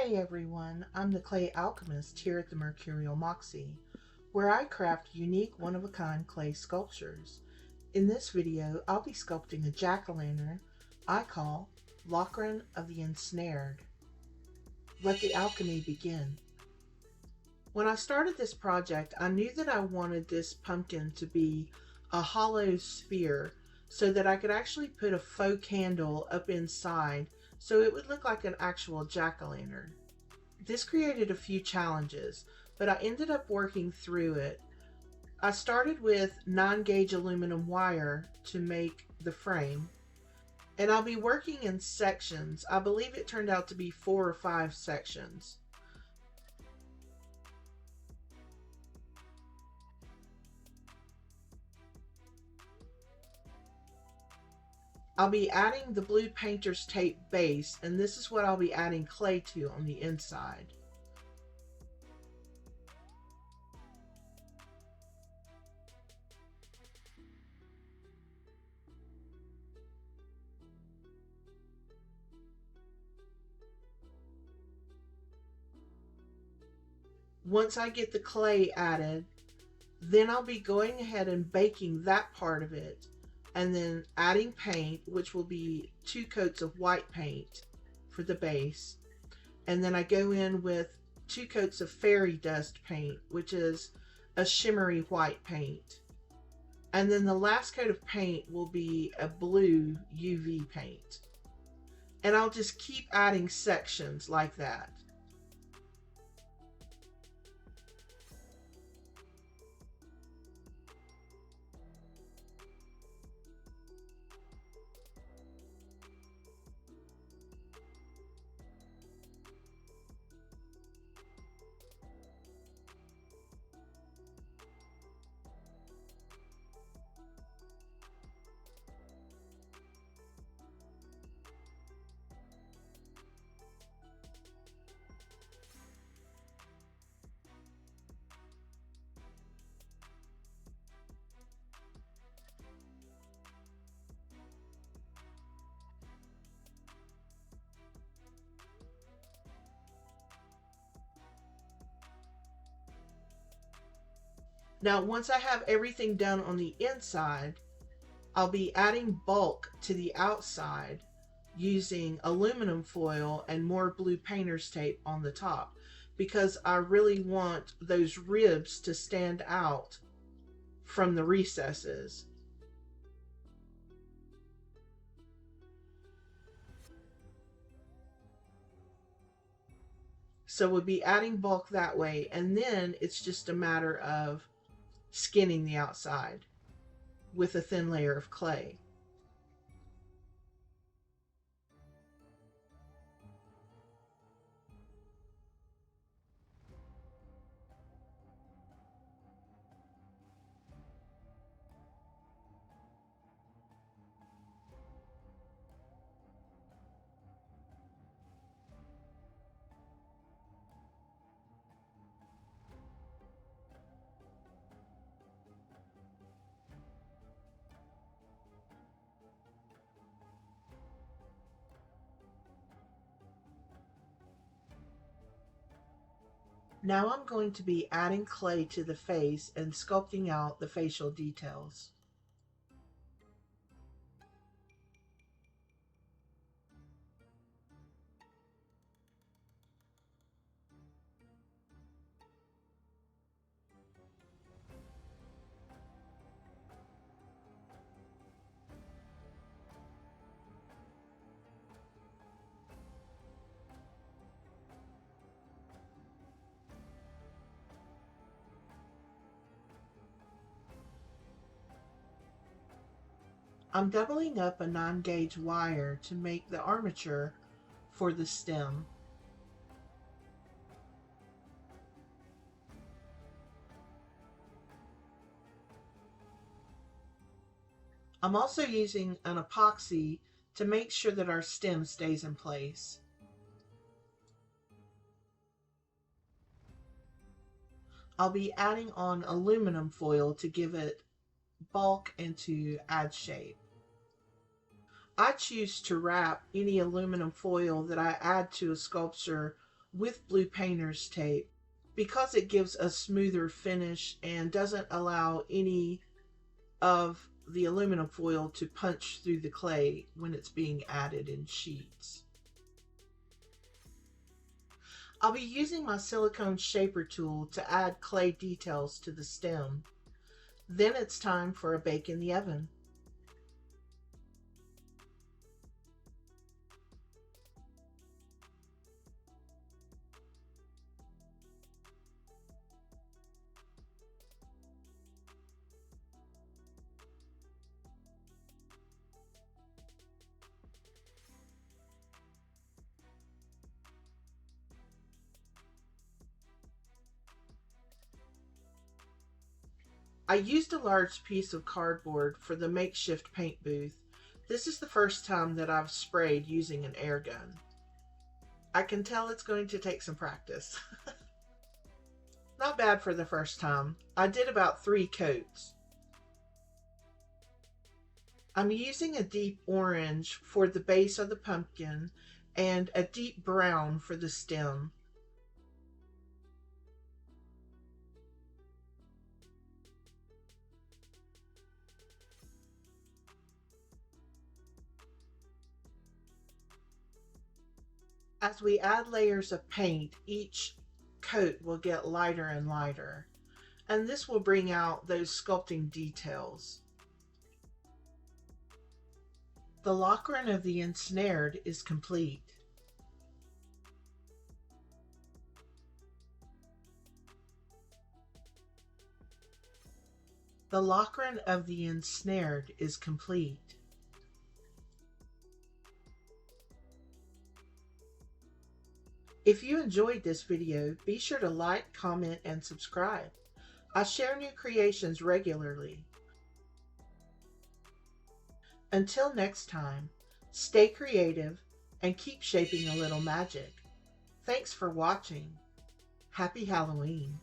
Hey everyone, I'm the Clay Alchemist here at the Mercurial Moxie, where I craft unique one-of-a-kind clay sculptures. In this video, I'll be sculpting a jack-o'-lantern I call Lochrann of the Ensnared. Let the alchemy begin. When I started this project, I knew that I wanted this pumpkin to be a hollow sphere so that I could actually put a faux candle up inside so it would look like an actual jack-o'-lantern. This created a few challenges, but I ended up working through it. I started with 9-gauge aluminum wire to make the frame, and I'll be working in sections. I believe it turned out to be 4 or 5 sections. I'll be adding the blue painter's tape base, and this is what I'll be adding clay to on the inside. Once I get the clay added, then I'll be going ahead and baking that part of it, and then adding paint, which will be 2 coats of white paint for the base. And then I go in with 2 coats of fairy dust paint, which is a shimmery white paint. And then the last coat of paint will be a blue UV paint. And I'll just keep adding sections like that. Now, once I have everything done on the inside, I'll be adding bulk to the outside using aluminum foil and more blue painter's tape on the top, because I really want those ribs to stand out from the recesses. So we'll be adding bulk that way, and then it's just a matter of skinning the outside with a thin layer of clay. Now I'm going to be adding clay to the face and sculpting out the facial details. I'm doubling up a 9-gauge wire to make the armature for the stem. I'm also using an epoxy to make sure that our stem stays in place. I'll be adding on aluminum foil to give it bulk and to add shape. I choose to wrap any aluminum foil that I add to a sculpture with blue painter's tape because it gives a smoother finish and doesn't allow any of the aluminum foil to punch through the clay when it's being added in sheets. I'll be using my silicone shaper tool to add clay details to the stem. Then it's time for a bake in the oven. I used a large piece of cardboard for the makeshift paint booth. This is the first time that I've sprayed using an air gun. I can tell it's going to take some practice. Not bad for the first time. I did about 3 coats. I'm using a deep orange for the base of the pumpkin and a deep brown for the stem. As we add layers of paint, each coat will get lighter and lighter, and this will bring out those sculpting details. The Lochrann of the Ensnared is complete. The Lochrann of the Ensnared is complete. If you enjoyed this video, be sure to like, comment, and subscribe. I share new creations regularly. Until next time, stay creative and keep shaping a little magic. Thanks for watching. Happy Halloween.